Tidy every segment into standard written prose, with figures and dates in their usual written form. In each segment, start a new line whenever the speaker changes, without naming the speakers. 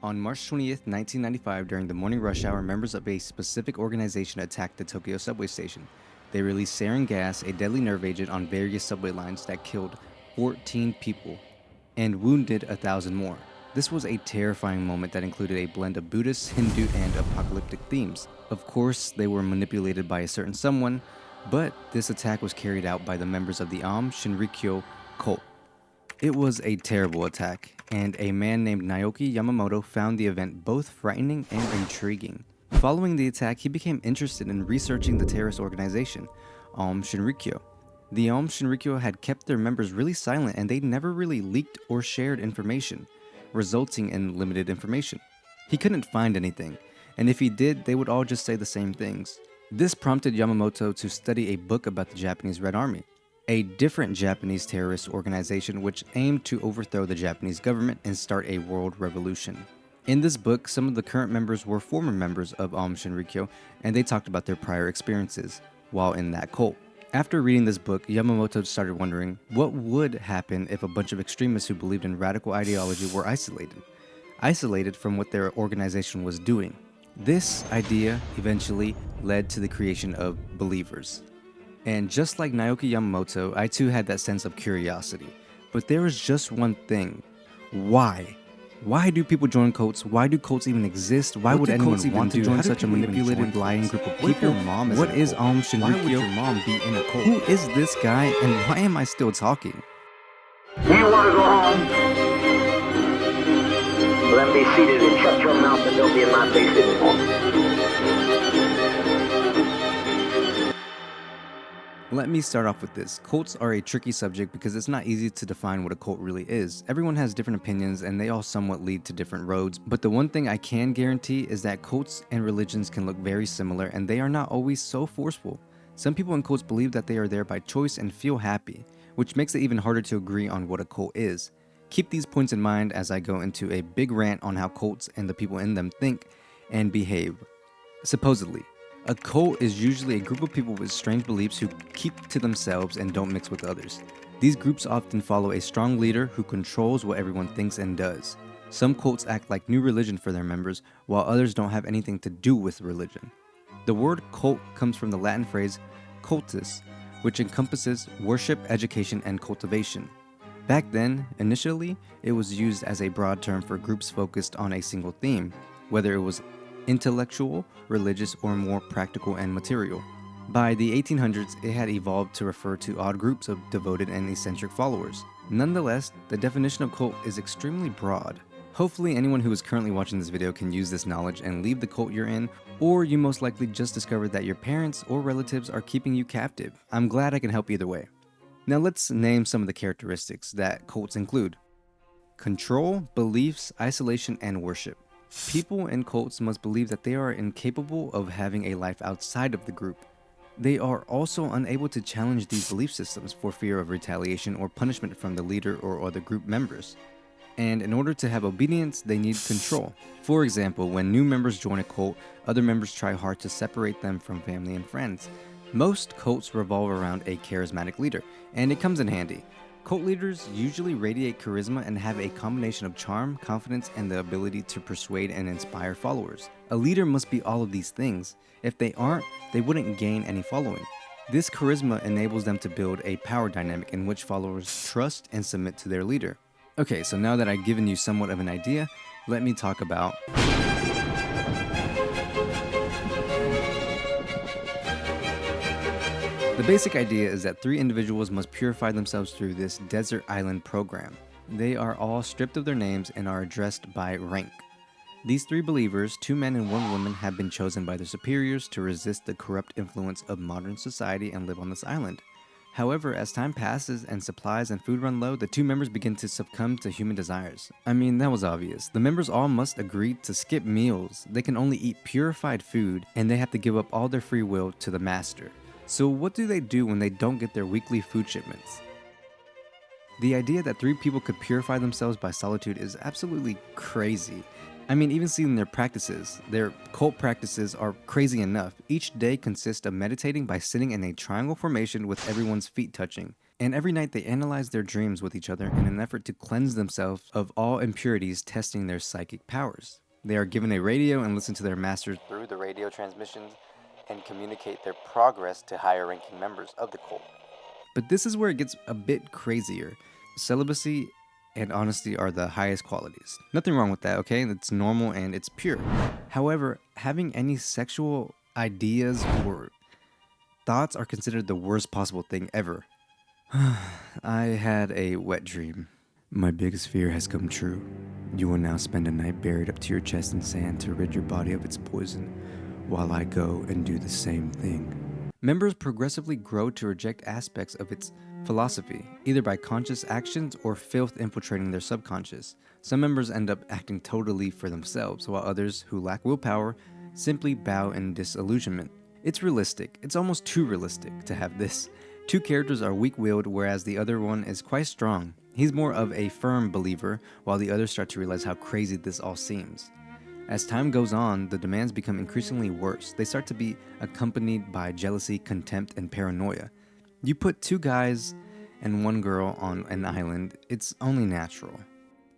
On March 20th, 1995, during the morning rush hour, members of a specific organization attacked the Tokyo subway station. They released sarin gas, a deadly nerve agent, on various subway lines that killed 14 people and wounded 1,000 more. This was a terrifying moment that included a blend of Buddhist, Hindu, and apocalyptic themes. Of course, they were manipulated by a certain someone, but this attack was carried out by the members of the Shinrikyo cult. It was a terrible attack, and a man named Naoki Yamamoto found the event both frightening and intriguing. Following the attack, he became interested in researching the terrorist organization, Shinrikyo. The Shinrikyo had kept their members really silent, and they never really leaked or shared information, resulting in limited information. He couldn't find anything, and if he did, they would all just say the same things. This prompted Yamamoto to study a book about the Japanese Red Army, a different Japanese terrorist organization which aimed to overthrow the Japanese government and start a world revolution. In this book, some of the current members were former members of Shinrikyo, and they talked about their prior experiences while in that cult. After reading this book, Yamamoto started wondering what would happen if a bunch of extremists who believed in radical ideology were isolated from what their organization was doing. This idea eventually led to the creation of Believers. And just like Naoki Yamamoto, I too had that sense of curiosity. But there was just one thing. Why? Why do people join cults? Why do cults even exist? Why would anyone want to join such a manipulated, lying group of people? What is Shinrikyo? Why would your mom be in a cult? Who is this guy, and why am I still talking?
Do you want to go home? Well, then be seated and shut your mouth and don't be in my face anymore.
Let me start off with this. Cults are a tricky subject because it's not easy to define what a cult really is. Everyone has different opinions and they all somewhat lead to different roads, but the one thing I can guarantee is that cults and religions can look very similar and they are not always so forceful. Some people in cults believe that they are there by choice and feel happy, which makes it even harder to agree on what a cult is. Keep these points in mind as I go into a big rant on how cults and the people in them think and behave. Supposedly, a cult is usually a group of people with strange beliefs who keep to themselves and don't mix with others. These groups often follow a strong leader who controls what everyone thinks and does. Some cults act like new religion for their members, while others don't have anything to do with religion. The word cult comes from the Latin phrase cultus, which encompasses worship, education, and cultivation. Back then, initially, it was used as a broad term for groups focused on a single theme, whether it was intellectual, religious, or more practical and material. By the 1800s, it had evolved to refer to odd groups of devoted and eccentric followers. Nonetheless, the definition of cult is extremely broad. Hopefully anyone who is currently watching this video can use this knowledge and leave the cult you're in, or you most likely just discovered that your parents or relatives are keeping you captive. I'm glad I can help either way. Now let's name some of the characteristics that cults include: control, beliefs, isolation, and worship. People in cults must believe that they are incapable of having a life outside of the group. They are also unable to challenge these belief systems for fear of retaliation or punishment from the leader or other group members. And in order to have obedience, they need control. For example, when new members join a cult, other members try hard to separate them from family and friends. Most cults revolve around a charismatic leader, and it comes in handy. Cult leaders usually radiate charisma and have a combination of charm, confidence, and the ability to persuade and inspire followers. A leader must be all of these things. If they aren't, they wouldn't gain any following. This charisma enables them to build a power dynamic in which followers trust and submit to their leader. Okay, so now that I've given you somewhat of an idea, let me talk about the basic idea is that 3 individuals must purify themselves through this desert island program. They are all stripped of their names and are addressed by rank. These 3 believers, 2 men and 1 woman, have been chosen by their superiors to resist the corrupt influence of modern society and live on this island. However, as time passes and supplies and food run low, the 2 members begin to succumb to human desires. I mean, that was obvious. The members all must agree to skip meals. They can only eat purified food, and they have to give up all their free will to the master. So what do they do when they don't get their weekly food shipments? The idea that 3 people could purify themselves by solitude is absolutely crazy. I mean, even seeing their practices, their cult practices are crazy enough. Each day consists of meditating by sitting in a triangle formation with everyone's feet touching. And every night they analyze their dreams with each other in an effort to cleanse themselves of all impurities, testing their psychic powers. They are given a radio and listen to their masters through the radio transmissions and communicate their progress to higher ranking members of the cult. But this is where it gets a bit crazier. Celibacy and honesty are the highest qualities. Nothing wrong with that, okay? It's normal and it's pure. However, having any sexual ideas or thoughts are considered the worst possible thing ever. I had a wet dream. My biggest fear has come true. You will now spend a night buried up to your chest in sand to rid your body of its poison, while I go and do the same thing. Members progressively grow to reject aspects of its philosophy, either by conscious actions or filth infiltrating their subconscious. Some members end up acting totally for themselves, while others, who lack willpower, simply bow in disillusionment. It's realistic. It's almost too realistic to have this. Two characters are weak-willed, whereas the other one is quite strong. He's more of a firm believer, while the others start to realize how crazy this all seems. As time goes on, the demands become increasingly worse. They start to be accompanied by jealousy, contempt, and paranoia. You put two guys and one girl on an island, it's only natural.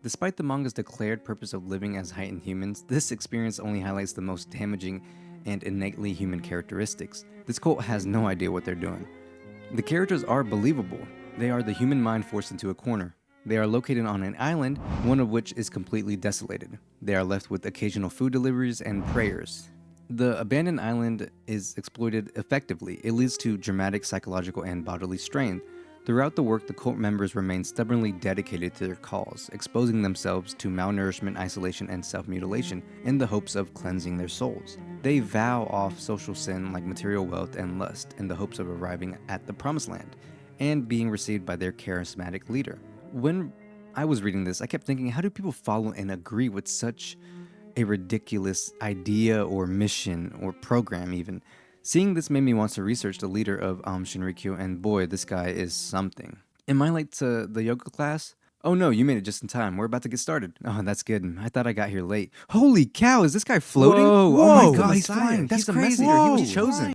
Despite the manga's declared purpose of living as heightened humans, this experience only highlights the most damaging and innately human characteristics. This cult has no idea what they're doing. The characters are believable. They are the human mind forced into a corner. They are located on an island, one of which is completely desolated. They are left with occasional food deliveries and prayers. The abandoned island is exploited effectively. It leads to dramatic psychological and bodily strain. Throughout the work, the cult members remain stubbornly dedicated to their cause, exposing themselves to malnourishment, isolation, and self-mutilation in the hopes of cleansing their souls. They vow off social sin like material wealth and lust in the hopes of arriving at the promised land and being received by their charismatic leader. When I was reading this, I kept thinking, how do people follow and agree with such a ridiculous idea or mission or program even? Seeing this made me want to research the leader of Shinrikyo, and boy, this guy is something. Am I late to the yoga class? Oh no, you made it just in time. We're about to get started. Oh, that's good. I thought I got here late. Holy cow, is this guy floating?
Whoa,
oh my
the
god, he's
Messiah.
flying. That's
He's a
crazy.
messenger.
He was
Whoa.
chosen.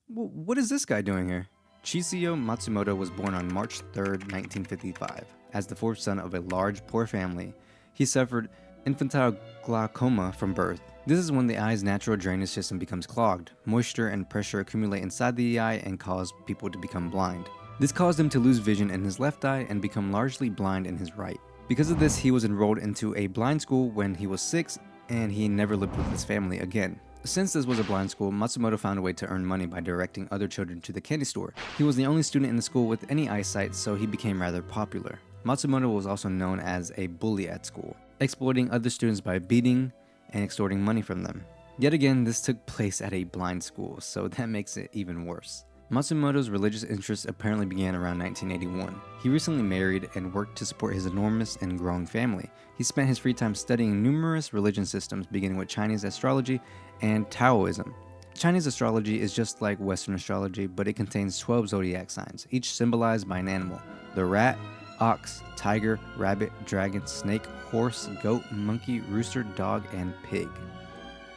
What is this guy doing here? Chisuyo Matsumoto was born on March 3rd, 1955. As the fourth son of a large, poor family, he suffered infantile glaucoma from birth. This is when the eye's natural drainage system becomes clogged. Moisture and pressure accumulate inside the eye and cause people to become blind. This caused him to lose vision in his left eye and become largely blind in his right. Because of this, he was enrolled into a blind school when he was 6, and he never lived with his family again. Since this was a blind school, Matsumoto found a way to earn money by directing other children to the candy store. He was the only student in the school with any eyesight, so he became rather popular. Matsumoto was also known as a bully at school, exploiting other students by beating and extorting money from them. Yet again, this took place at a blind school, so that makes it even worse. Matsumoto's religious interests apparently began around 1981. He recently married and worked to support his enormous and growing family. He spent his free time studying numerous religion systems, beginning with Chinese astrology and Taoism. Chinese astrology is just like Western astrology, but it contains 12 zodiac signs, each symbolized by an animal: the rat, ox, tiger, rabbit, dragon, snake, horse, goat, monkey, rooster, dog, and pig.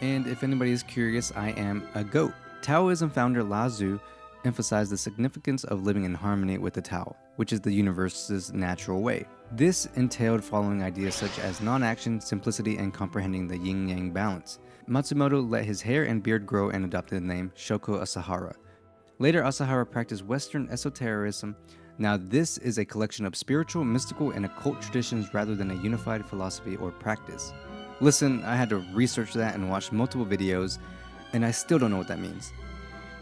And if anybody is curious, I am a goat. Taoism founder Lao Tzu emphasized the significance of living in harmony with the Tao, which is the universe's natural way. This entailed following ideas such as non-action, simplicity, and comprehending the yin-yang balance. Matsumoto let his hair and beard grow and adopted the name Shoko Asahara. Later, Asahara practiced Western esotericism. Now, this is a collection of spiritual, mystical, and occult traditions rather than a unified philosophy or practice. Listen, I had to research that and watch multiple videos, and I still don't know what that means.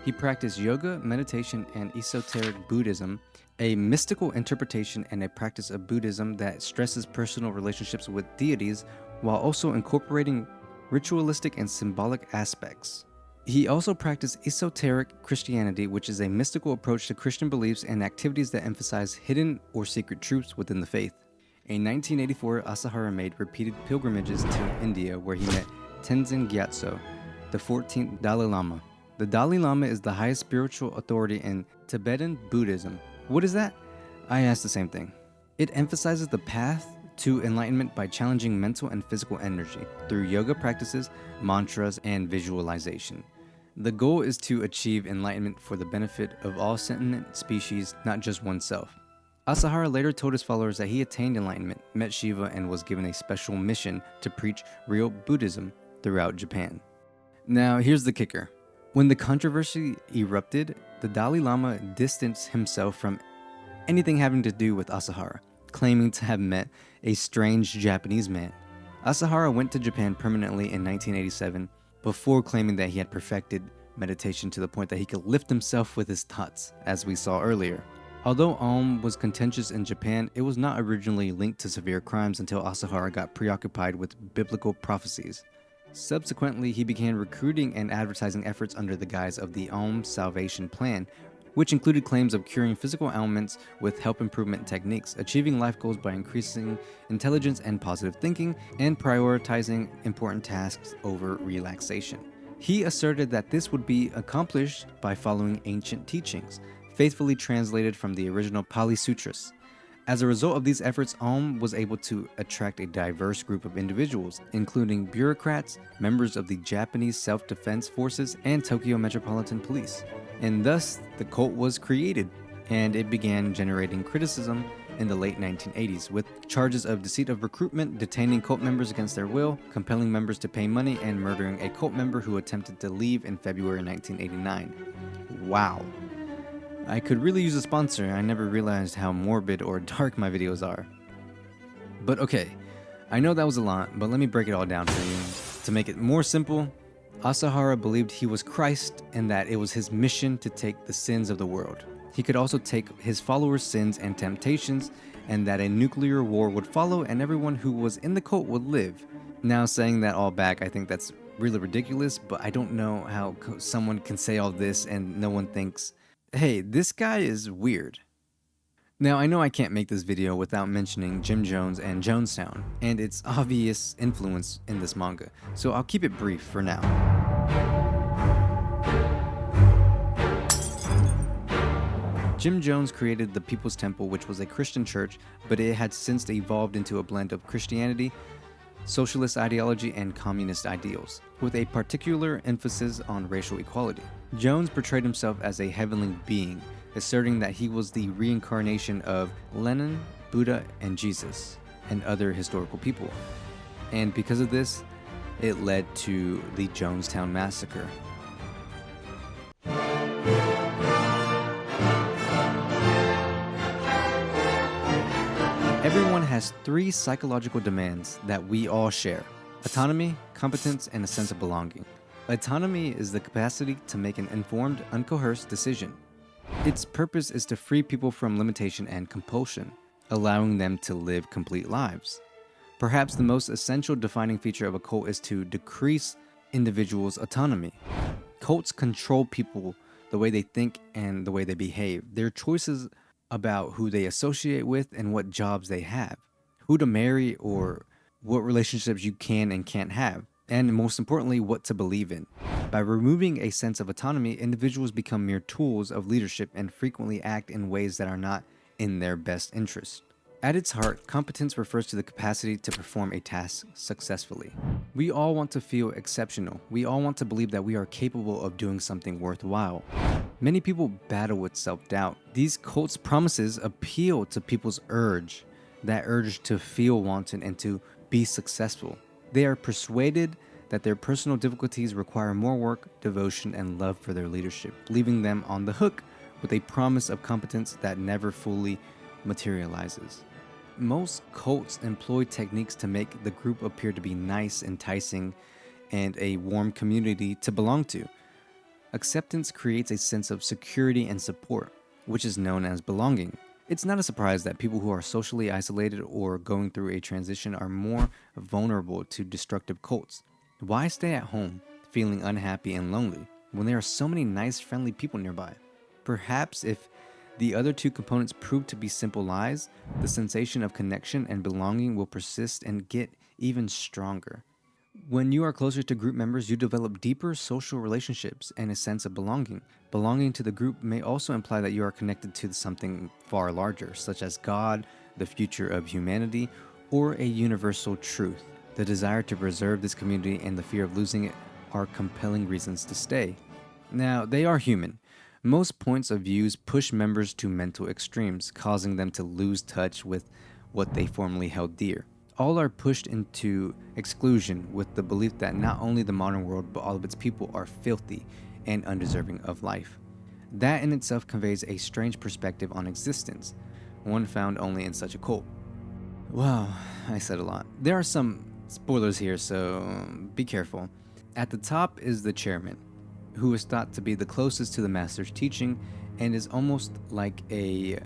He practiced yoga, meditation, and esoteric Buddhism, a mystical interpretation and a practice of Buddhism that stresses personal relationships with deities while also incorporating ritualistic and symbolic aspects. He also practiced esoteric Christianity, which is a mystical approach to Christian beliefs and activities that emphasize hidden or secret truths within the faith. In 1984, Asahara made repeated pilgrimages to India, where he met Tenzin Gyatso, the 14th Dalai Lama. The Dalai Lama is the highest spiritual authority in Tibetan Buddhism. What is that? I asked the same thing. It emphasizes the path to enlightenment by challenging mental and physical energy through yoga practices, mantras, and visualization. The goal is to achieve enlightenment for the benefit of all sentient species, not just oneself. Asahara later told his followers that he attained enlightenment, met Shiva, and was given a special mission to preach real Buddhism throughout Japan. Now, here's the kicker. When the controversy erupted, the Dalai Lama distanced himself from anything having to do with Asahara, claiming to have met a strange Japanese man. Asahara went to Japan permanently in 1987 before claiming that he had perfected meditation to the point that he could lift himself with his thoughts, as we saw earlier. Although Aum was contentious in Japan, it was not originally linked to severe crimes until Asahara got preoccupied with biblical prophecies. Subsequently, he began recruiting and advertising efforts under the guise of the Aum Salvation Plan, which included claims of curing physical ailments with health improvement techniques, achieving life goals by increasing intelligence and positive thinking, and prioritizing important tasks over relaxation. He asserted that this would be accomplished by following ancient teachings, faithfully translated from the original Pali Sutras. As a result of these efforts, Aum was able to attract a diverse group of individuals, including bureaucrats, members of the Japanese Self-Defense Forces, and Tokyo Metropolitan Police. And thus, the cult was created, and it began generating criticism in the late 1980s, with charges of deceit of recruitment, detaining cult members against their will, compelling members to pay money, and murdering a cult member who attempted to leave in February 1989. Wow. I could really use a sponsor. I never realized how morbid or dark my videos are. But okay, I know that was a lot, but let me break it all down for you. To make it more simple, Asahara believed he was Christ and that it was his mission to take the sins of the world. He could also take his followers' sins and temptations, and that a nuclear war would follow and everyone who was in the cult would live. Now, saying that all back, I think that's really ridiculous, but I don't know how someone can say all this and no one thinks, hey, this guy is weird. Now, I know I can't make this video without mentioning Jim Jones and Jonestown, and its obvious influence in this manga, so I'll keep it brief for now. Jim Jones created the People's Temple, which was a Christian church, but it had since evolved into a blend of Christianity, socialist ideology, and communist ideals, with a particular emphasis on racial equality. Jones portrayed himself as a heavenly being, asserting that he was the reincarnation of Lenin, Buddha, and Jesus, and other historical people. And because of this, it led to the Jonestown Massacre. Everyone has three psychological demands that we all share: autonomy, competence, and a sense of belonging. Autonomy is the capacity to make an informed, uncoerced decision. Its purpose is to free people from limitation and compulsion, allowing them to live complete lives. Perhaps the most essential defining feature of a cult is to decrease individuals' autonomy. Cults control people, the way they think and the way they behave. Their choices about who they associate with and what jobs they have, who to marry or what relationships you can and can't have, and most importantly, what to believe in. By removing a sense of autonomy, individuals become mere tools of leadership and frequently act in ways that are not in their best interest. At its heart, competence refers to the capacity to perform a task successfully. We all want to feel exceptional. We all want to believe that we are capable of doing something worthwhile. Many people battle with self-doubt. These cults' promises appeal to people's urge, that urge to feel wanted and to be successful. They are persuaded that their personal difficulties require more work, devotion, and love for their leadership, leaving them on the hook with a promise of competence that never fully materializes. Most cults employ techniques to make the group appear to be nice, enticing, and a warm community to belong to. Acceptance creates a sense of security and support, which is known as belonging. It's not a surprise that people who are socially isolated or going through a transition are more vulnerable to destructive cults. Why stay at home, feeling unhappy and lonely, when there are so many nice, friendly people nearby? Perhaps if the other two components prove to be simple lies, the sensation of connection and belonging will persist and get even stronger. When you are closer to group members, you develop deeper social relationships and a sense of belonging. Belonging to the group may also imply that you are connected to something far larger, such as God, the future of humanity, or a universal truth. The desire to preserve this community and the fear of losing it are compelling reasons to stay. Now, they are human. Most points of views push members to mental extremes, causing them to lose touch with what they formerly held dear. All are pushed into exclusion with the belief that not only the modern world but all of its people are filthy and undeserving of life. That in itself conveys a strange perspective on existence, one found only in such a cult. Wow, I said a lot. There are some spoilers here, so be careful. At the top is the chairman, who is thought to be the closest to the master's teaching and is almost like a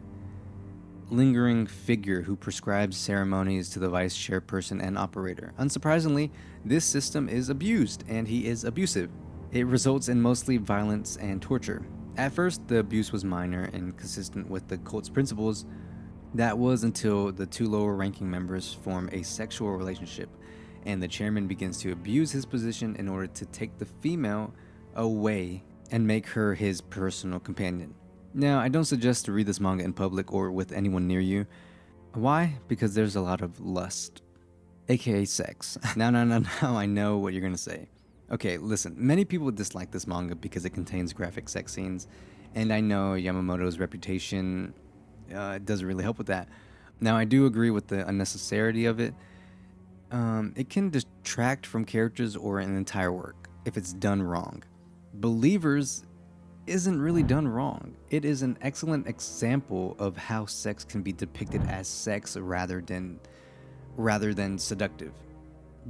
lingering figure who prescribes ceremonies to the vice chairperson and operator. Unsurprisingly, this system is abused, and he is abusive. It results in mostly violence and torture. At first, the abuse was minor and consistent with the cult's principles. That was until the two lower ranking members form a sexual relationship, and the chairman begins to abuse his position in order to take the female away and make her his personal companion. Now, I don't suggest to read this manga in public or with anyone near you. Why? Because there's a lot of lust, aka sex. Now, I know what you're gonna say. Okay, listen, many people dislike this manga because it contains graphic sex scenes, and I know Yamamoto's reputation doesn't really help with that. Now, I do agree with the unnecessity of it. It can detract from characters or an entire work if it's done wrong. Believers isn't really done wrong. It is an excellent example of how sex can be depicted as sex rather than seductive.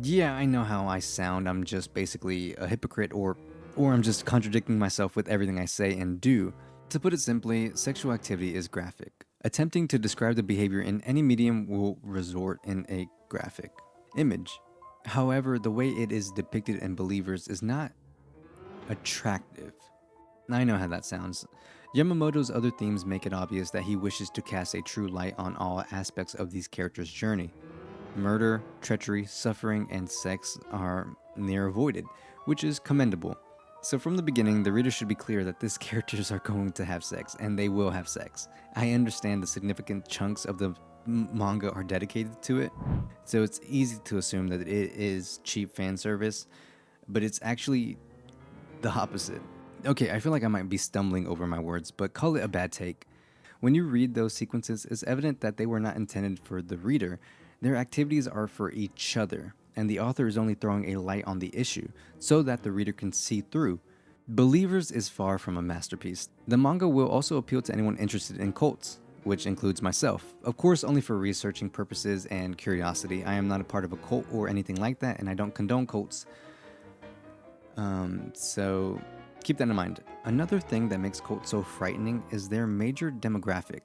Yeah, I know how I sound. I'm just basically a hypocrite or I'm just contradicting myself with everything I say and do. To put it simply, sexual activity is graphic. Attempting to describe the behavior in any medium will result in a graphic image. However, the way it is depicted in Believers is not attractive. I know how that sounds. Yamamoto's other themes make it obvious that he wishes to cast a true light on all aspects of these characters' journey. Murder, treachery, suffering, and sex are near avoided, which is commendable. So from the beginning, the reader should be clear that these characters are going to have sex, and they will have sex. I understand the significant chunks of the manga are dedicated to it, so it's easy to assume that it is cheap fan service, but it's actually the opposite. Okay, I feel like I might be stumbling over my words, but call it a bad take. When you read those sequences, it's evident that they were not intended for the reader. Their activities are for each other, and the author is only throwing a light on the issue so that the reader can see through. Believers is far from a masterpiece. The manga will also appeal to anyone interested in cults, which includes myself. Of course, only for researching purposes and curiosity. I am not a part of a cult or anything like that, and I don't condone cults. So keep that in mind. Another thing that makes cults so frightening is their major demographic: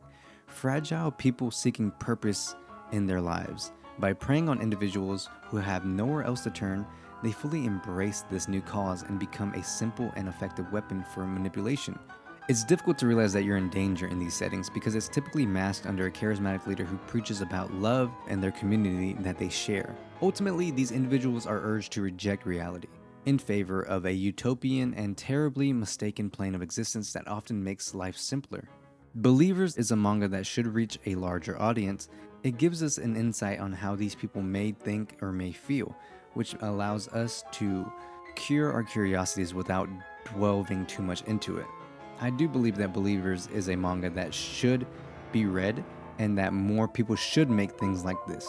fragile people seeking purpose in their lives. By preying on individuals who have nowhere else to turn, they fully embrace this new cause and become a simple and effective weapon for manipulation. It's difficult to realize that you're in danger in these settings because it's typically masked under a charismatic leader who preaches about love and their community that they share. Ultimately, these individuals are urged to reject reality in favor of a utopian and terribly mistaken plane of existence that often makes life simpler. Believers is a manga that should reach a larger audience. It gives us an insight on how these people may think or may feel, which allows us to cure our curiosities without delving too much into it. I do believe that Believers is a manga that should be read and that more people should make things like this.